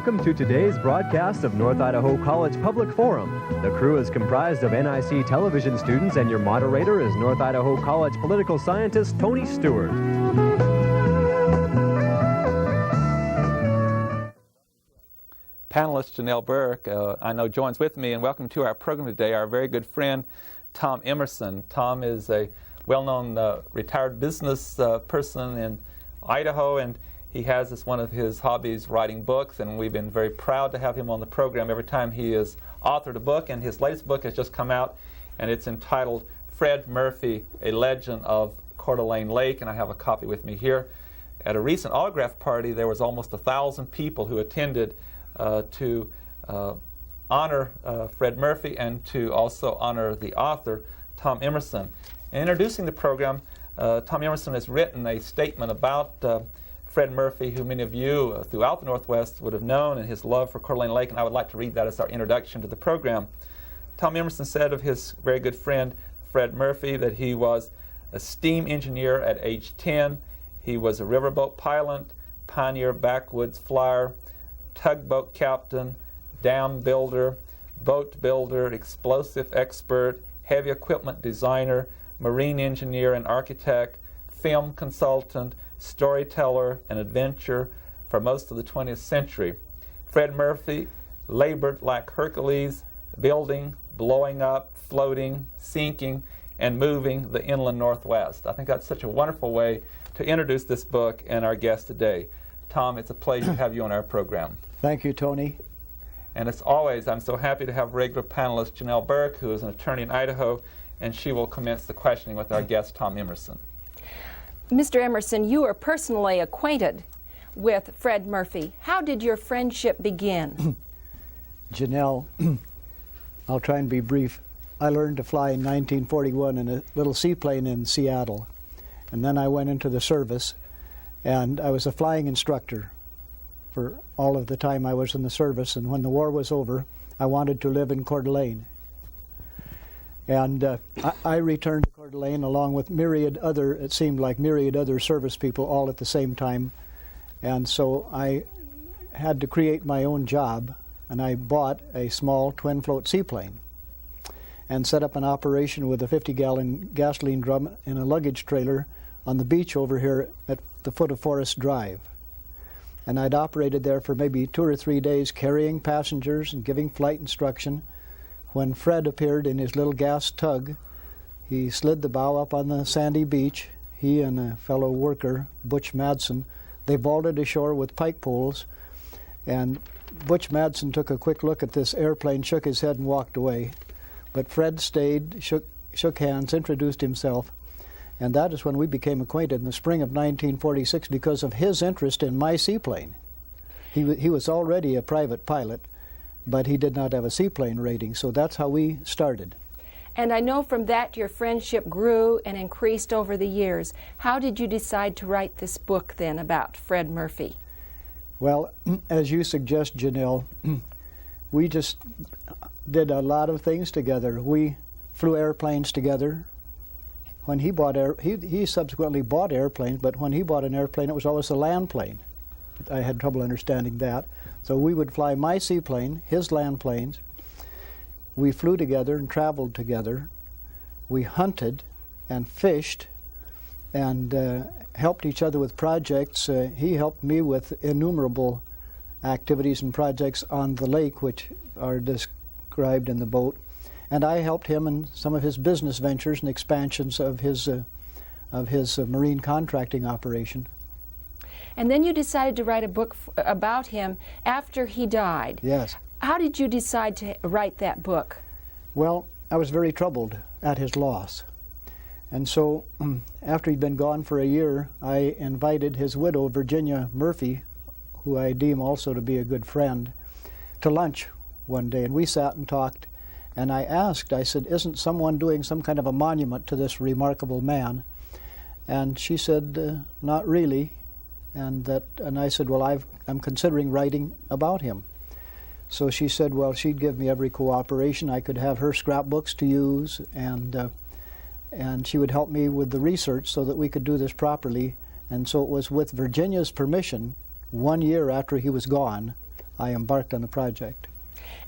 Welcome to today's broadcast of North Idaho College Public Forum. The crew is comprised of NIC television students, and your moderator is North Idaho College political scientist Tony Stewart. Panelist Janelle Burke, I know, joins with me, and welcome to our program today, our very good friend, Tom Emerson. Tom is a well-known retired business person in Idaho, and he has as one of his hobbies writing books, and we've been very proud to have him on the program every time he has authored a book, and his latest book has just come out, and it's entitled Fred Murphy, A Legend of Coeur d'Alene Lake, and I have a copy with me here. At a recent autograph party, there was almost 1,000 people who attended to honor Fred Murphy and to also honor the author, Tom Emerson. In introducing the program, Tom Emerson has written a statement about Fred Murphy, who many of you throughout the Northwest would have known, and his love for Coeur d'Alene Lake, and I would like to read that as our introduction to the program. Tom Emerson said of his very good friend Fred Murphy that he was a steam engineer at age 10. He was a riverboat pilot, pioneer backwoods flyer, tugboat captain, dam builder, boat builder, explosive expert, heavy equipment designer, marine engineer and architect, film consultant, storyteller, and adventurer for most of the 20th century. Fred Murphy labored like Hercules, building, blowing up, floating, sinking, and moving the inland Northwest. I think that's such a wonderful way to introduce this book and our guest today. Tom, it's a pleasure to have you on our program. Thank you, Tony. And as always, I'm so happy to have regular panelist Janelle Burke, who is an attorney in Idaho, and she will commence the questioning with our guest, Tom Emerson. Mr. Emerson, you are personally acquainted with Fred Murphy. How did your friendship begin? Janelle, I'll try and be brief. I learned to fly in 1941 in a little seaplane in Seattle, and then I went into the service, and I was a flying instructor for all of the time I was in the service, and when the war was over, I wanted to live in Coeur d'Alene. And I returned to Coeur d'Alene along with it seemed like myriad other service people all at the same time. And so I had to create my own job, and I bought a small twin-float seaplane and set up an operation with a 50-gallon gasoline drum in a luggage trailer on the beach over here at the foot of Forest Drive. And I'd operated there for maybe 2 or 3 days, carrying passengers and giving flight instruction. When Fred appeared in his little gas tug, he slid the bow up on the sandy beach. He and a fellow worker, Butch Madsen, they vaulted ashore with pike poles, and Butch Madsen took a quick look at this airplane, shook his head, and walked away. But Fred stayed, shook hands, introduced himself, and that is when we became acquainted in the spring of 1946 because of his interest in my seaplane. He was already a private pilot, but he did not have a seaplane rating, so that's how we started. And I know from that your friendship grew and increased over the years. How did you decide to write this book then about Fred Murphy? Well, as you suggest, Janelle, we just did a lot of things together. We flew airplanes together. When he bought he subsequently bought airplanes, but when he bought an airplane, it was always a land plane. I had trouble understanding that. So we would fly my seaplane, his land planes. We flew together and traveled together. We hunted and fished and helped each other with projects. He helped me with innumerable activities and projects on the lake, which are described in the boat. And I helped him in some of his business ventures and expansions of his marine contracting operation. And then you decided to write a book about him after he died. Yes. How did you decide to write that book? Well, I was very troubled at his loss. And so after he'd been gone for a year, I invited his widow, Virginia Murphy, who I deem also to be a good friend, to lunch one day. And we sat and talked. And I said, isn't someone doing some kind of a monument to this remarkable man? And she said, not really. And I said, well, I'm considering writing about him. So she said, well, she'd give me every cooperation. I could have her scrapbooks to use, and she would help me with the research so that we could do this properly. And so it was with Virginia's permission, 1 year after he was gone, I embarked on the project.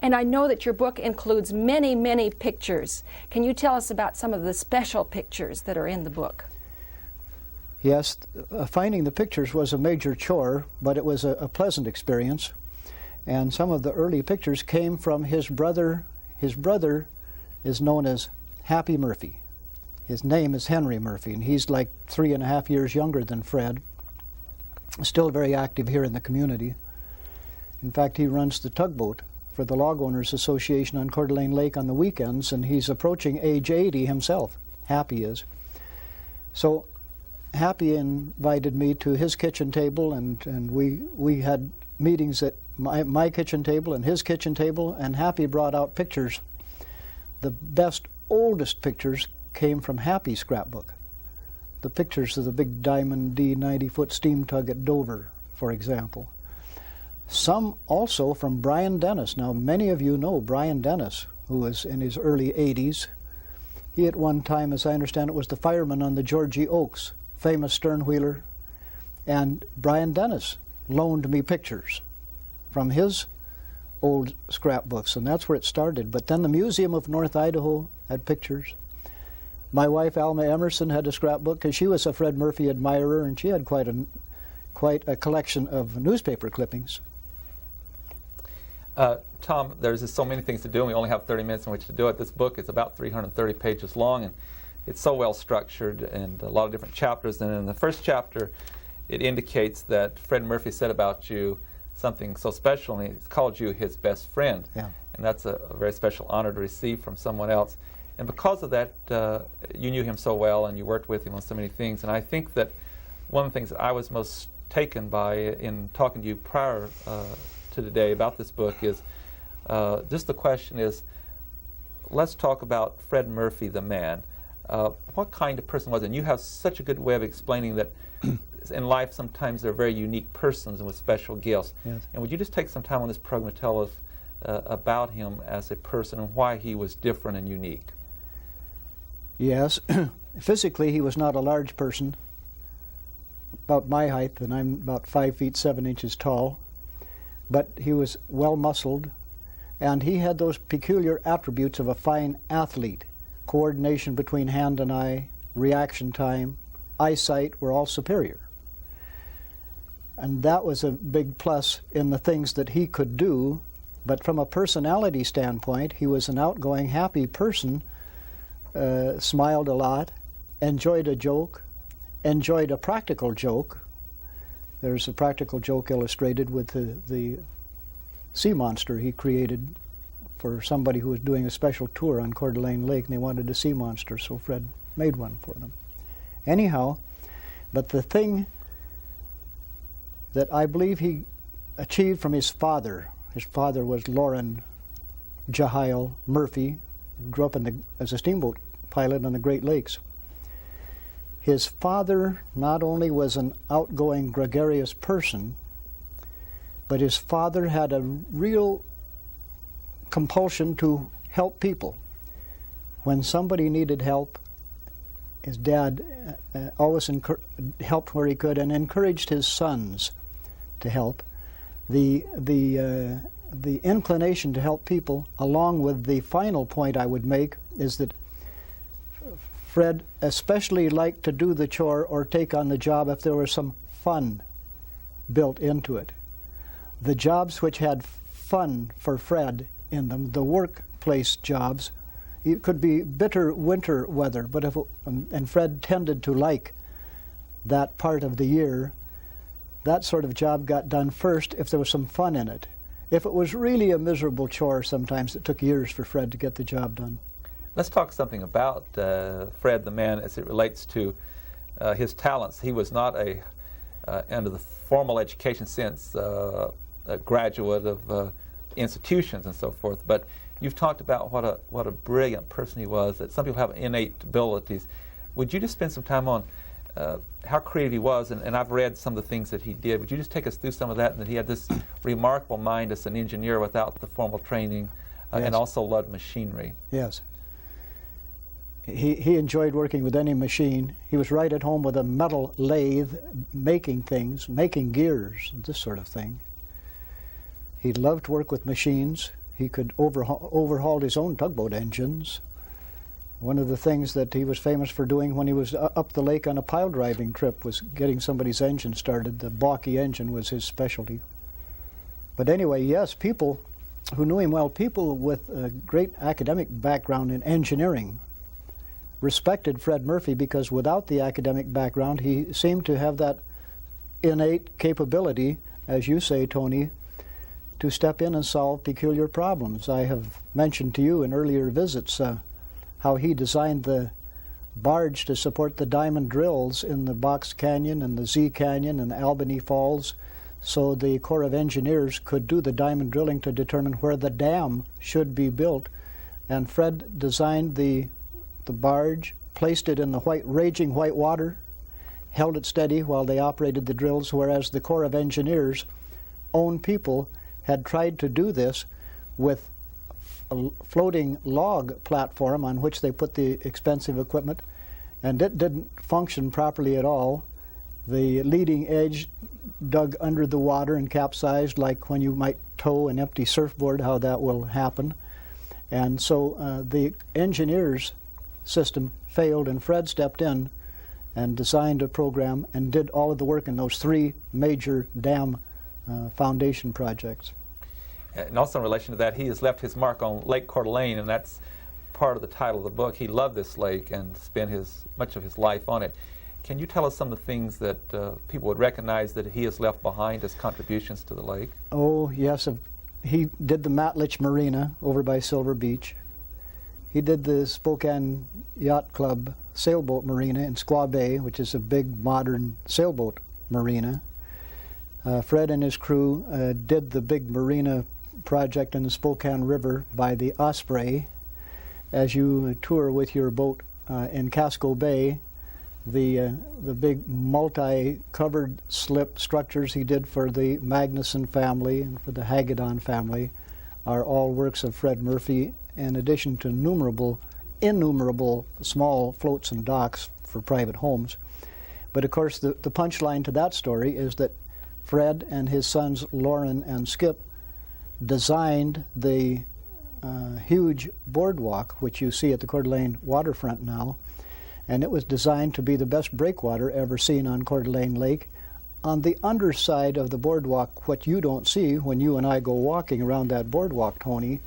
And I know that your book includes many, many pictures. Can you tell us about some of the special pictures that are in the book? Yes, finding the pictures was a major chore, but it was a pleasant experience. And some of the early pictures came from his brother. His brother is known as Happy Murphy. His name is Henry Murphy, and he's like 3.5 years younger than Fred. Still very active here in the community. In fact, he runs the tugboat for the Log Owners Association on Coeur d'Alene Lake on the weekends, and he's approaching age 80 himself. Happy is. So Happy invited me to his kitchen table, and we had meetings at my kitchen table and his kitchen table, and Happy brought out pictures. The best, oldest pictures came from Happy's scrapbook. The pictures of the big Diamond D 90-foot steam tug at Dover, for example. Some also from Brian Dennis. Now, many of you know Brian Dennis, who was in his early 80s. He at one time, as I understand it, was the fireman on the Georgie Oaks, famous sternwheeler. And Brian Dennis loaned me pictures from his old scrapbooks, and that's where it started. But then the Museum of North Idaho had pictures. My wife, Alma Emerson, had a scrapbook because she was a Fred Murphy admirer, and she had quite a collection of newspaper clippings. Tom, there's just so many things to do, and we only have 30 minutes in which to do it. This book is about 330 pages long, and it's so well structured and a lot of different chapters. And in the first chapter, it indicates that Fred Murphy said about you something so special, and he called you his best friend. Yeah. And that's a very special honor to receive from someone else. And because of that, you knew him so well, and you worked with him on so many things. And I think that one of the things that I was most taken by in talking to you prior to today about this book is just the question is, let's talk about Fred Murphy, the man. What kind of person was he? And you have such a good way of explaining that in life sometimes they're very unique persons and with special gifts. Yes. And would you just take some time on this program to tell us about him as a person and why he was different and unique? Yes. Physically, he was not a large person, about my height, and I'm about 5 feet 7 inches tall. But he was well muscled, and he had those peculiar attributes of a fine athlete. Coordination between hand and eye, reaction time, eyesight were all superior. And that was a big plus in the things that he could do. But from a personality standpoint, he was an outgoing, happy person, smiled a lot, enjoyed a joke, enjoyed a practical joke. There's a practical joke illustrated with the sea monster he created for somebody who was doing a special tour on Coeur d'Alene Lake, and they wanted a sea monster, so Fred made one for them. Anyhow, but the thing that I believe he achieved from his father was Loren Jehiel Murphy, who grew up as a steamboat pilot on the Great Lakes. His father not only was an outgoing, gregarious person, but his father had a real compulsion to help people. When somebody needed help, his dad always helped where he could and encouraged his sons to help. The inclination to help people, along with the final point I would make, is that Fred especially liked to do the chore or take on the job if there was some fun built into it. The jobs which had fun for Fred in them, the workplace jobs, it could be bitter winter weather, but and Fred tended to like that part of the year. That sort of job got done first if there was some fun in it. If it was really a miserable chore, sometimes it took years for Fred to get the job done. Let's talk something about Fred the man as it relates to his talents. He was not under the formal education sense, a graduate of institutions and so forth, but you've talked about what a brilliant person he was, that some people have innate abilities. Would you just spend some time on how creative he was, and I've read some of the things that he did. Would you just take us through some of that, and that he had this remarkable mind as an engineer without the formal training, Yes. and also loved machinery? Yes. He enjoyed working with any machine. He was right at home with a metal lathe, making things, making gears, this sort of thing. He loved to work with machines. He could overhaul his own tugboat engines. One of the things that he was famous for doing when he was up the lake on a pile driving trip was getting somebody's engine started. The balky engine was his specialty. But anyway, yes, people who knew him well, people with a great academic background in engineering, respected Fred Murphy because without the academic background, he seemed to have that innate capability, as you say, Tony, to step in and solve peculiar problems. I have mentioned to you in earlier visits how he designed the barge to support the diamond drills in the Box Canyon and the Z Canyon and Albany Falls, so the Corps of Engineers could do the diamond drilling to determine where the dam should be built. And Fred designed the barge, placed it in the raging white water, held it steady while they operated the drills, whereas the Corps of Engineers' own people had tried to do this with a floating log platform on which they put the expensive equipment, and it didn't function properly at all. The leading edge dug under the water and capsized, like when you might tow an empty surfboard, how that will happen. And so the engineers' system failed, and Fred stepped in and designed a program and did all of the work in those 3 major dam foundation projects. And also in relation to that, he has left his mark on Lake Coeur d'Alene, and that's part of the title of the book. He loved this lake and spent much of his life on it. Can you tell us some of the things that people would recognize that he has left behind as contributions to the lake? Oh, yes. He did the Matlich Marina over by Silver Beach. He did the Spokane Yacht Club sailboat marina in Squaw Bay, which is a big modern sailboat marina. Fred and his crew did the big marina project in the Spokane River by the Osprey. As you tour with your boat in Casco Bay, the big multi-covered slip structures he did for the Magnuson family and for the Hagedorn family are all works of Fred Murphy, in addition to innumerable small floats and docks for private homes. But of course the punchline to that story is that Fred and his sons Lauren and Skip designed the huge boardwalk which you see at the Coeur d'Alene waterfront now, and it was designed to be the best breakwater ever seen on Coeur d'Alene Lake. On the underside of the boardwalk, what you don't see when you and I go walking around that boardwalk, Tony,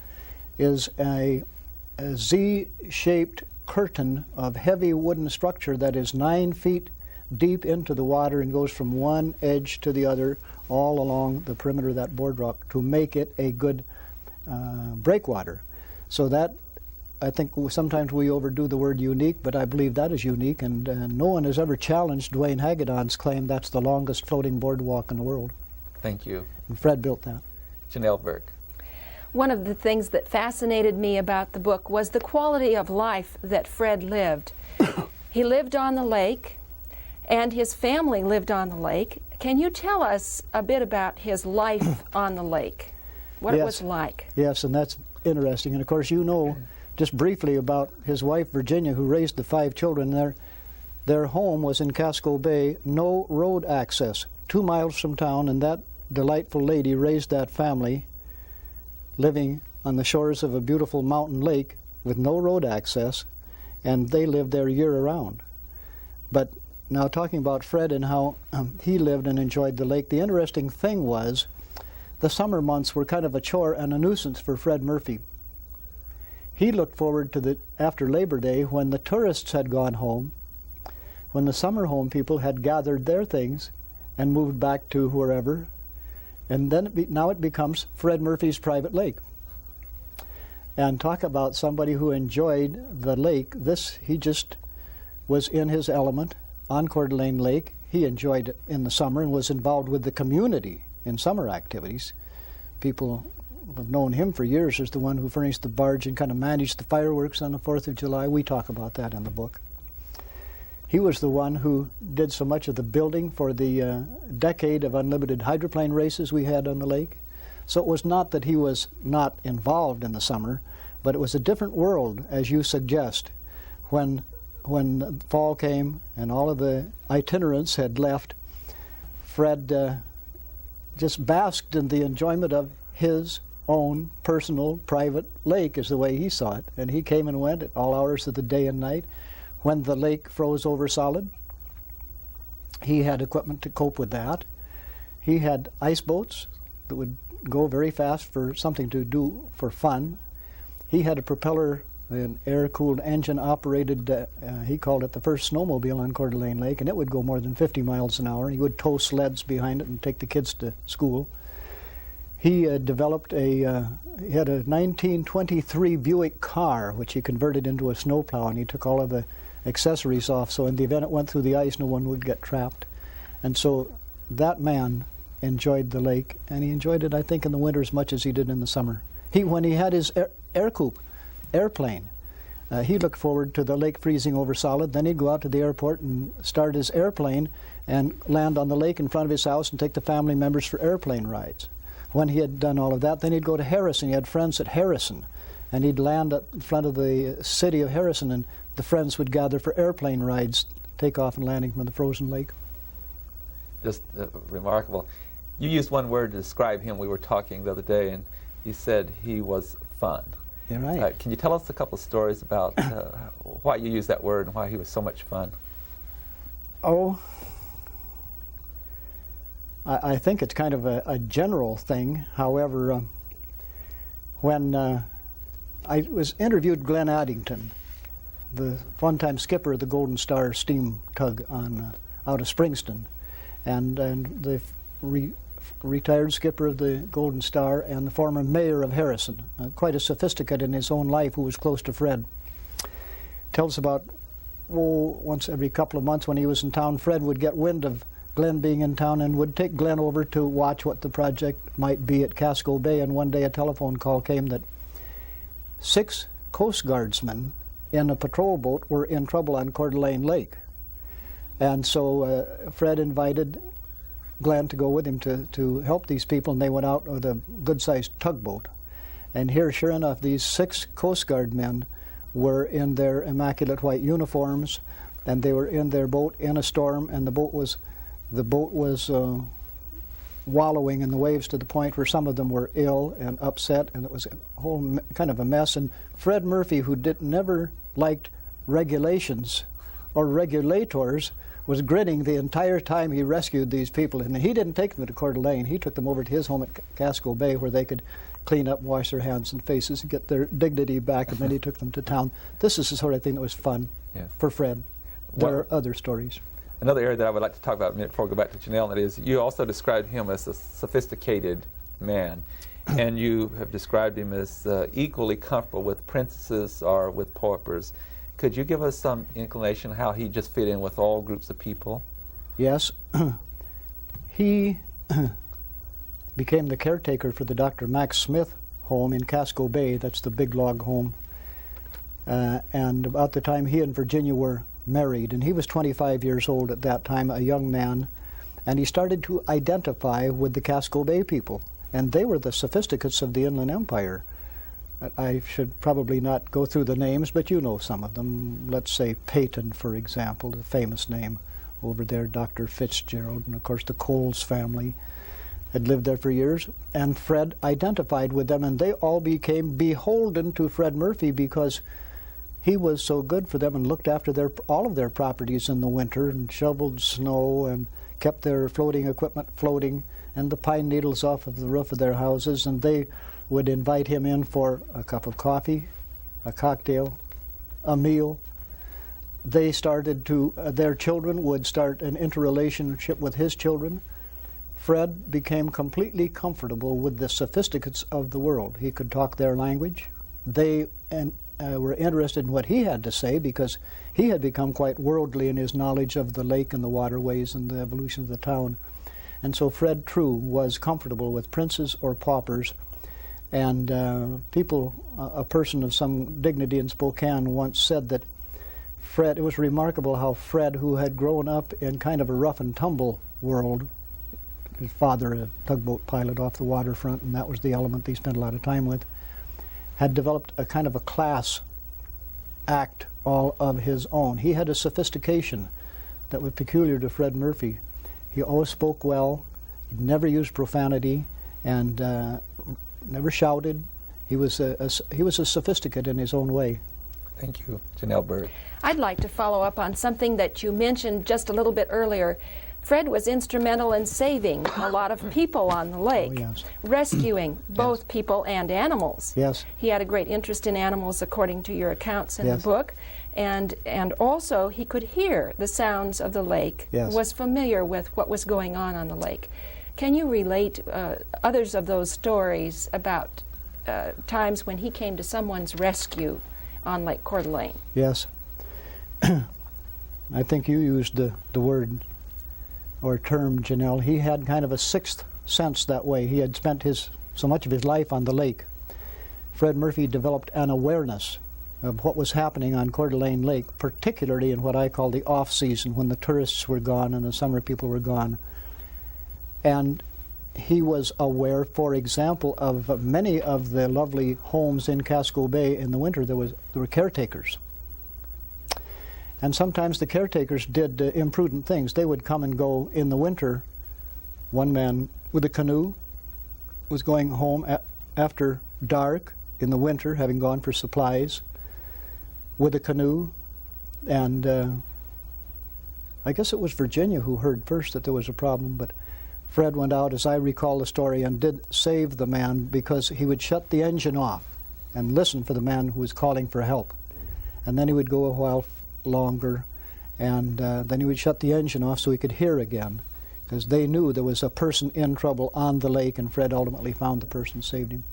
is a Z-shaped curtain of heavy wooden structure that is 9 feet deep into the water and goes from one edge to the other all along the perimeter of that boardwalk to make it a good breakwater. So that, I think sometimes we overdo the word unique, but I believe that is unique, and no one has ever challenged Dwayne Hagedorn's claim that's the longest floating boardwalk in the world. Thank you. And Fred built that. Janelle Burke. One of the things that fascinated me about the book was the quality of life that Fred lived. He lived on the lake, and his family lived on the lake. Can you tell us a bit about his life on the lake, what it was like? Yes, and that's interesting. And of course, you know just briefly about his wife, Virginia, who raised the 5 children. Their home was in Casco Bay, no road access, 2 miles from town, and that delightful lady raised that family living on the shores of a beautiful mountain lake with no road access, and they lived there year-round. But now talking about Fred and how he lived and enjoyed the lake, the interesting thing was the summer months were kind of a chore and a nuisance for Fred Murphy. He looked forward to after Labor Day, when the tourists had gone home, when the summer home people had gathered their things and moved back to wherever, and then now it becomes Fred Murphy's private lake. And talk about somebody who enjoyed the lake. He just was in his element on Coeur d'Alene Lake. He enjoyed it in the summer and was involved with the community in summer activities. People have known him for years as the one who furnished the barge and kind of managed the fireworks on the 4th of July. We talk about that in the book. He was the one who did so much of the building for the decade of unlimited hydroplane races we had on the lake. So it was not that he was not involved in the summer, but it was a different world, as you suggest. When fall came and all of the itinerants had left, Fred just basked in the enjoyment of his own personal private lake, is the way he saw it. And he came and went at all hours of the day and night. When the lake froze over solid, he had equipment to cope with that. He had ice boats that would go very fast for something to do for fun. He had a propeller, an air-cooled engine-operated, he called it the first snowmobile on Coeur d'Alene Lake, and it would go more than 50 miles an hour. He would tow sleds behind it and take the kids to school. He developed he had a 1923 Buick car, which he converted into a snowplow, and he took all of the accessories off, so in the event it went through the ice, no one would get trapped. And so that man enjoyed the lake, and he enjoyed it, I think, in the winter as much as he did in the summer. When he had his airplane, he looked forward to the lake freezing over solid. Then he'd go out to the airport and start his airplane and land on the lake in front of his house and take the family members for airplane rides. When he had done all of that, then he'd go to Harrison. He had friends at Harrison, and he'd land in front of the city of Harrison, and the friends would gather for airplane rides, takeoff and landing from the frozen lake. Just remarkable. You used one word to describe him. We were talking the other day, and you said he was fun. You're right. Can you tell us a couple of stories about why you used that word and why he was so much fun? Oh, I think it's kind of a general thing. However, when I was interviewed Glenn Addington, the one-time skipper of the Golden Star steam tug out of Springston, and the retired skipper of the Golden Star and the former mayor of Harrison, quite a sophisticate in his own life, who was close to Fred. Tells about, once every couple of months when he was in town, Fred would get wind of Glenn being in town and would take Glenn over to watch what the project might be at Casco Bay. And one day a telephone call came that 6 Coast Guardsmen in a patrol boat were in trouble on Coeur d'Alene Lake. And so Fred invited Glenn to go with him to help these people, and they went out with a good-sized tugboat. And here, sure enough, these 6 Coast Guard men were in their immaculate white uniforms, and they were in their boat in a storm, and the boat was wallowing in the waves to the point where some of them were ill and upset, and it was a whole kind of a mess. And Fred Murphy, who never liked regulations or regulators, was grinning the entire time he rescued these people. And he didn't take them to Coeur d'Alene. He took them over to his home at Casco Bay, where they could clean up, wash their hands and faces, and get their dignity back, and then he took them to town. This is the sort of thing that was fun for Fred. There are other stories. Another area that I would like to talk about a minute before we go back to Janelle, and that is, you also described him as a sophisticated man, and you have described him as equally comfortable with princesses or with paupers. Could you give us some inclination how he just fit in with all groups of people? Yes. He became the caretaker for the Dr. Max Smith home in Casco Bay. That's the big log home. And about the time he and Virginia were married, and he was 25 years old at that time, a young man, and he started to identify with the Casco Bay people, and they were the sophisticates of the Inland Empire. I should probably not go through the names, but you know some of them. Let's say Peyton, for example, the famous name over there, Dr. Fitzgerald, and of course the Coles family had lived there for years, and Fred identified with them, and they all became beholden to Fred Murphy because he was so good for them and looked after all of their properties in the winter and shoveled snow and kept their floating equipment floating and the pine needles off of the roof of their houses, and they would invite him in for a cup of coffee, a cocktail, a meal. They started to, their children would start an interrelationship with his children. Fred became completely comfortable with the sophisticates of the world. He could talk their language. They were interested in what he had to say because he had become quite worldly in his knowledge of the lake and the waterways and the evolution of the town. And so Fred True was comfortable with princes or paupers. And a person of some dignity in Spokane once said that Fred, it was remarkable how Fred, who had grown up in kind of a rough and tumble world, his father, a tugboat pilot off the waterfront, and that was the element he spent a lot of time with, had developed a kind of a class act all of his own. He had a sophistication that was peculiar to Fred Murphy. He always spoke well, he never used profanity, and never shouted. He was a sophisticate in his own way. Thank you, Janelle Bird. I'd like to follow up on something that you mentioned just a little bit earlier. Fred was instrumental in saving a lot of people on the lake, Oh, yes. rescuing both people and animals. Yes. He had a great interest in animals, according to your accounts in Yes. the book, and also he could hear the sounds of the lake, Yes. was familiar with what was going on the lake. Can you relate others of those stories about times when he came to someone's rescue on Lake Coeur d'Alene? Yes. I think you used the word or term, Janelle. He had kind of a sixth sense that way. He had spent so much of his life on the lake. Fred Murphy developed an awareness of what was happening on Coeur d'Alene Lake, particularly in what I call the off-season, when the tourists were gone and the summer people were gone. And he was aware, for example, of many of the lovely homes in Casco Bay in the winter. There were caretakers. And sometimes the caretakers did imprudent things. They would come and go in the winter. One man with a canoe was going home after dark in the winter, having gone for supplies, with a canoe. And I guess it was Virginia who heard first that there was a problem, but Fred went out, as I recall the story, and did save the man because he would shut the engine off and listen for the man who was calling for help. And then he would go a while longer, and then he would shut the engine off so he could hear again, because they knew there was a person in trouble on the lake, and Fred ultimately found the person, saved him.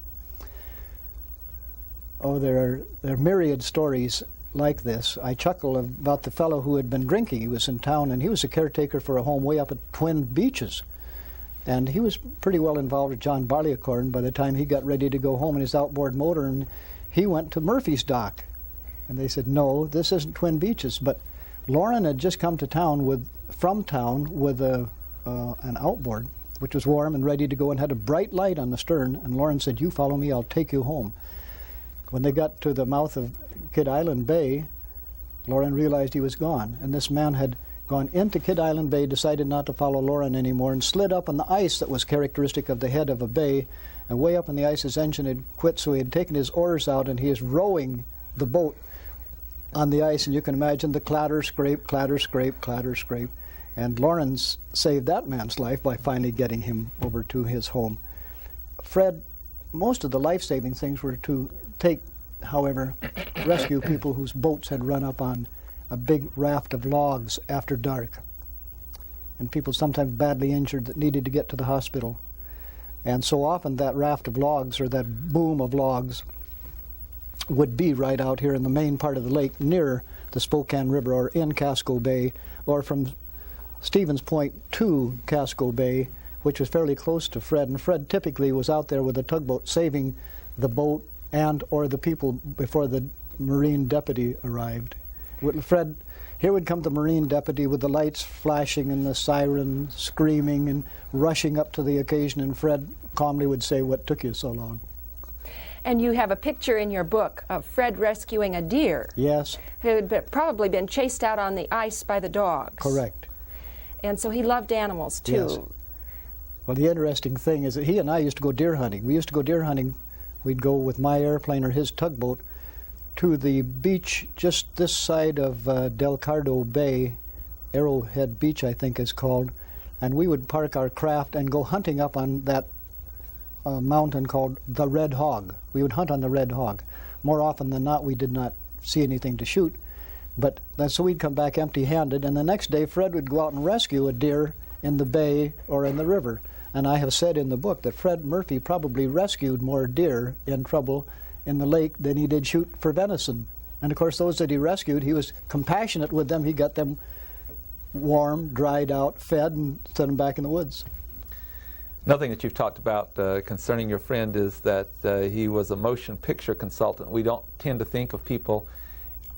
Oh, there are myriad stories like this. I chuckle about the fellow who had been drinking. He was in town, and he was a caretaker for a home way up at Twin Beaches. And he was pretty well involved with John Barleycorn by the time he got ready to go home in his outboard motor, and he went to Murphy's dock. And they said, no, this isn't Twin Beaches. But Lauren had just come to town from town with an outboard, which was warm and ready to go and had a bright light on the stern. And Lauren said, you follow me, I'll take you home. When they got to the mouth of Kidd Island Bay, Lauren realized he was gone. And this man had gone into Kidd Island Bay, decided not to follow Lauren anymore, and slid up on the ice that was characteristic of the head of a bay. And way up on the ice, his engine had quit, so he had taken his oars out, and he is rowing the boat on the ice, and you can imagine the clatter, scrape, clatter, scrape, clatter, scrape. And Lawrence saved that man's life by finally getting him over to his home. Fred, most of the life-saving things were to take, however, rescue people whose boats had run up on a big raft of logs after dark, and people sometimes badly injured that needed to get to the hospital. And so often that raft of logs, or that boom of logs, would be right out here in the main part of the lake near the Spokane River, or in Casco Bay, or from Stevens Point to Casco Bay, which was fairly close to Fred. And Fred typically was out there with a tugboat saving the boat and or the people before the Marine deputy arrived. Fred, here would come the Marine deputy with the lights flashing and the siren screaming and rushing up to the occasion, and Fred calmly would say, what took you so long? And you have a picture in your book of Fred rescuing a deer. Yes. Who had probably been chased out on the ice by the dogs. Correct. And so he loved animals, too. Yes. Well, the interesting thing is that he and I used to go deer hunting. We used to go deer hunting. We'd go with my airplane or his tugboat to the beach just this side of Del Cardo Bay, Arrowhead Beach, I think is called, and we would park our craft and go hunting up on that mountain called the Red Hog. We would hunt on the Red Hog. More often than not, we did not see anything to shoot, but so we'd come back empty-handed, and the next day Fred would go out and rescue a deer in the bay or in the river. And I have said in the book that Fred Murphy probably rescued more deer in trouble in the lake than he did shoot for venison. And of course, those that he rescued, he was compassionate with them. He got them warm, dried out, fed, and sent them back in the woods. Another thing that you've talked about concerning your friend is that he was a motion picture consultant. We don't tend to think of people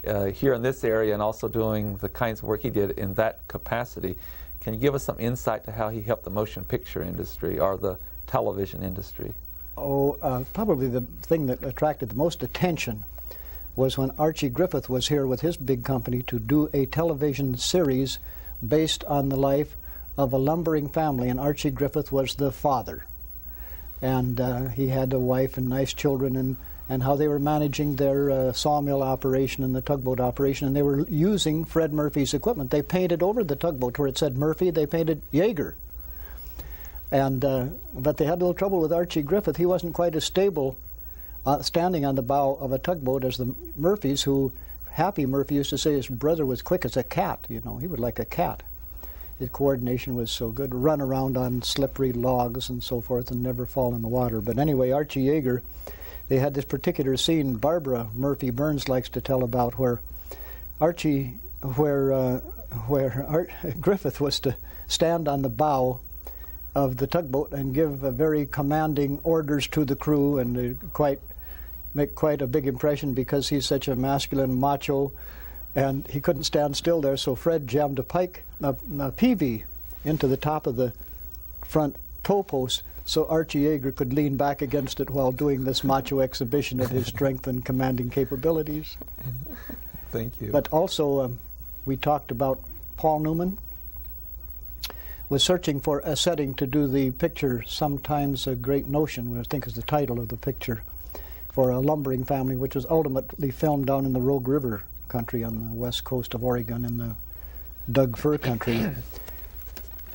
here in this area and also doing the kinds of work he did in that capacity. Can you give us some insight to how he helped the motion picture industry or the television industry? Oh, probably the thing that attracted the most attention was when Archie Griffith was here with his big company to do a television series based on the life of a lumbering family, and Archie Griffith was the father. and he had a wife and nice children, and how they were managing their sawmill operation and the tugboat operation, and they were using Fred Murphy's equipment. They painted over the tugboat where it said Murphy, they painted Jaeger. And but they had a little trouble with Archie Griffith. He wasn't quite as stable standing on the bow of a tugboat as the Murphys, who Happy Murphy used to say his brother was quick as a cat. You know, he would like a cat. His coordination was so good, run around on slippery logs and so forth and never fall in the water. But anyway, Archie Jaeger, they had this particular scene Barbara Murphy Burns likes to tell about, where Griffith was to stand on the bow of the tugboat and give a very commanding orders to the crew, and make quite a big impression because he's such a masculine macho, and he couldn't stand still there. So Fred jammed a peavey into the top of the front toe post so Archie Jaeger could lean back against it while doing this macho exhibition of his strength and commanding capabilities. Thank you. But also, we talked about Paul Newman was searching for a setting to do the picture, Sometimes a Great Notion, which I think is the title of the picture, for a lumbering family, which was ultimately filmed down in the Rogue River country on the west coast of Oregon in the Doug Fir country.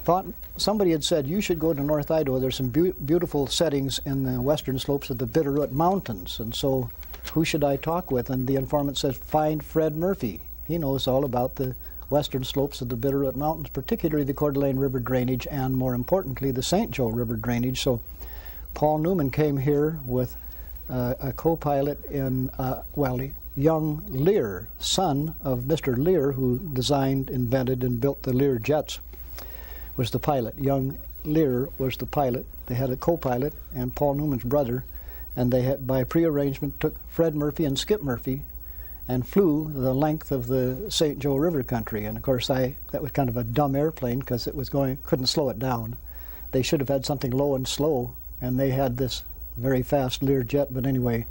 Thought somebody had said, you should go to North Idaho. There's some beautiful settings in the western slopes of the Bitterroot Mountains. And so who should I talk with? And the informant says, find Fred Murphy. He knows all about the western slopes of the Bitterroot Mountains, particularly the Coeur d'Alene River drainage and, more importantly, the St. Joe River drainage. So Paul Newman came here with a co-pilot in, young Lear, son of Mr. Lear, who designed, invented, and built the Lear jets, was the pilot. Young Lear was the pilot. They had a co-pilot, and Paul Newman's brother, and they had, by pre-arrangement, took Fred Murphy and Skip Murphy and flew the length of the St. Joe River country. And of course, that was kind of a dumb airplane because it was couldn't slow it down. They should have had something low and slow, and they had this very fast Lear jet. But anyway,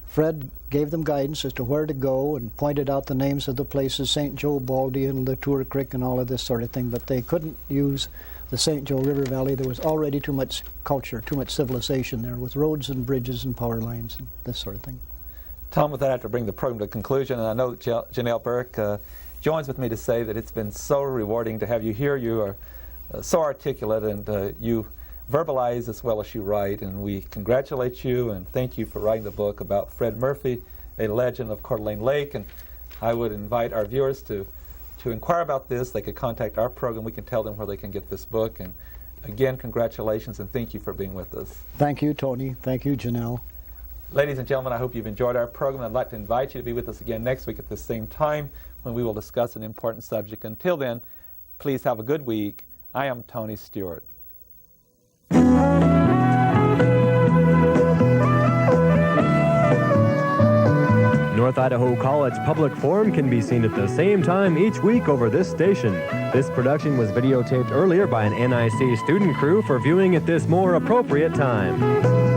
Fred gave them guidance as to where to go and pointed out the names of the places, St. Joe, Baldy, and Latour Creek, and all of this sort of thing. But they couldn't use the St. Joe River Valley. There was already too much culture, too much civilization there, with roads and bridges and power lines and this sort of thing. Tom, with that, I have to bring the program to a conclusion, and I know that Janelle Burke joins with me to say that it's been so rewarding to have you here. You are so articulate, and you verbalize as well as you write, and we congratulate you and thank you for writing the book about Fred Murphy, a legend of Coeur d'Alene Lake. And I would invite our viewers to inquire about this. They could contact our program. We can tell them where they can get this book. And again, congratulations, and thank you for being with us. Thank you, Tony. Thank you, Janelle. Ladies and gentlemen, I hope you've enjoyed our program. I'd like to invite you to be with us again next week at the same time when we will discuss an important subject. Until then, please have a good week. I am Tony Stewart. North Idaho College Public Forum can be seen at the same time each week over this station. This production was videotaped earlier by an NIC student crew for viewing at this more appropriate time.